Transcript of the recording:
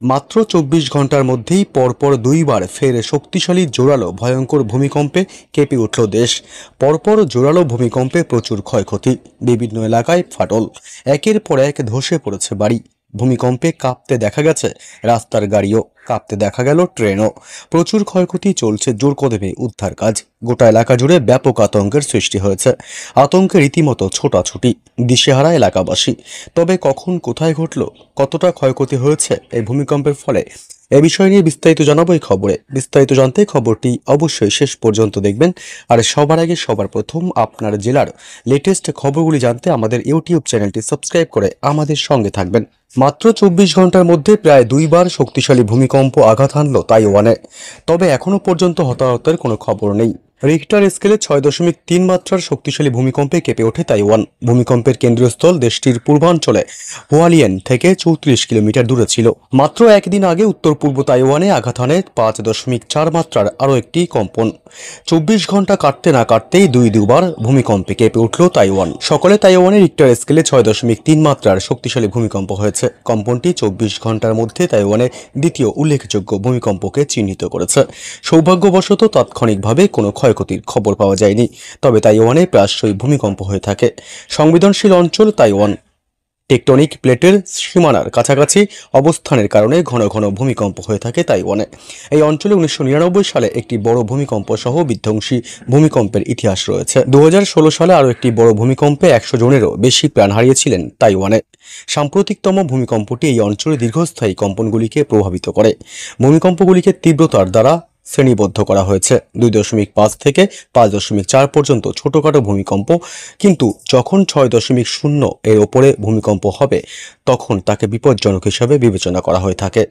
মাত্র ২৪ ঘন্টার মধ্যেই পরপর দুইবার ফের শক্তিশালী জোরালো ভয়ঙ্কর ভূমিকম্পে কেঁপে উঠল দেশ। পরপর জোরালো ভূমিকম্পে প্রচুর ক্ষয়ক্ষতি, বিভিন্ন এলাকায় ফাটল, একের পর এক ধসে পড়েছে বাড়ি। ভূমিকম্পে কাঁপতে দেখা গেছে রাস্তার গাড়িও, কাঁপতে দেখা গেল ট্রেনও। প্রচুর ক্ষয়ক্ষতি, চলছে জোরকদমে উদ্ধার কাজ। গোটা এলাকা জুড়ে ব্যাপক আতঙ্কের সৃষ্টি হয়েছে। আতঙ্কে রীতিমতো ছোটাছুটি, দিশেহারা এলাকাবাসী। তবে কখন কোথায় ঘটল, কতটা ক্ষয়ক্ষতি হয়েছে এই ভূমিকম্পের ফলে, এ বিষয় নিয়ে বিস্তারিত জানাবো এই খবরে। বিস্তারিত জানতে খবরটি অবশ্যই শেষ পর্যন্ত দেখবেন। আর সবার আগে সবার প্রথম আপনার জেলার লেটেস্ট খবরগুলি জানতে আমাদের ইউটিউব চ্যানেলটি সাবস্ক্রাইব করে আমাদের সঙ্গে থাকবেন। মাত্র ২৪ ঘন্টার মধ্যে প্রায় দুইবার শক্তিশালী ভূমিকম্প আঘাত হানল তাইওয়ানে। তবে এখনও পর্যন্ত হতাহতের কোনো খবর নেই। রিখটার স্কেলে ৬.৩ মাত্রার শক্তিশালী ভূমিকম্পে কেঁপে ওঠে তাইওয়ান। ভূমিকম্পের কেন্দ্রস্থল দেশটির পূর্বাঞ্চলে হুয়ালিয়েন থেকে ৩৪ কিলোমিটার দূরে ছিল। মাত্র একদিন আগে উত্তর পূর্ব তাইওয়ানে আঘাত হানে ৫.৪ মাত্রার আরও একটি কম্পন। ২৪ ঘন্টা কাটতে না কাটতেই দুবার ভূমিকম্পে কেঁপে উঠল তাইওয়ান। সকালে তাইওয়ানে রিখটার স্কেলে ৬.৩ মাত্রার শক্তিশালী ভূমিকম্প হয়েছে। কম্পনটি ২৪ ঘন্টার মধ্যে তাইওয়ানের দ্বিতীয় উল্লেখযোগ্য ভূমিকম্পকে চিহ্নিত করেছে। সৌভাগ্যবশত তাৎক্ষণিকভাবে কোনো ক্ষয়ক্ষতির খবর পাওয়া যায়নি। তবে তাইওয়ানে প্রায়শই ভূমিকম্প হয়ে থাকে। সংবেদনশীল অঞ্চল তাইওয়ান টেকটনিক প্লেটের সীমানার কাছাকাছি অবস্থানের কারণে ঘন ঘন ভূমিকম্প হয়ে থাকে তাইওয়ানে। এই অঞ্চলে ১৯৯৯ সালে একটি বড় ভূমিকম্প সহ বিধ্বংসী ভূমিকম্পের ইতিহাস রয়েছে। ২০১৬ সালে আরও একটি বড় ভূমিকম্পে ১০০ জনেরও বেশি প্রাণ হারিয়েছিলেন তাইওয়ানে। সাম্প্রতিকতম ভূমিকম্পটি এই অঞ্চলে দীর্ঘস্থায়ী কম্পনগুলিকে প্রভাবিত করে। ভূমিকম্পগুলিকে তীব্রতার দ্বারা শ্রেণীবদ্ধ করা হয়েছে ২.৫ থেকে ৫.৪ পর্যন্ত ছোটখাটো ভূমিকম্প। কিন্তু যখন ৬.০ এর ওপরে ভূমিকম্প হবে তখন তাকে বিপজ্জনক হিসাবে বিবেচনা করা হয়ে থাকে।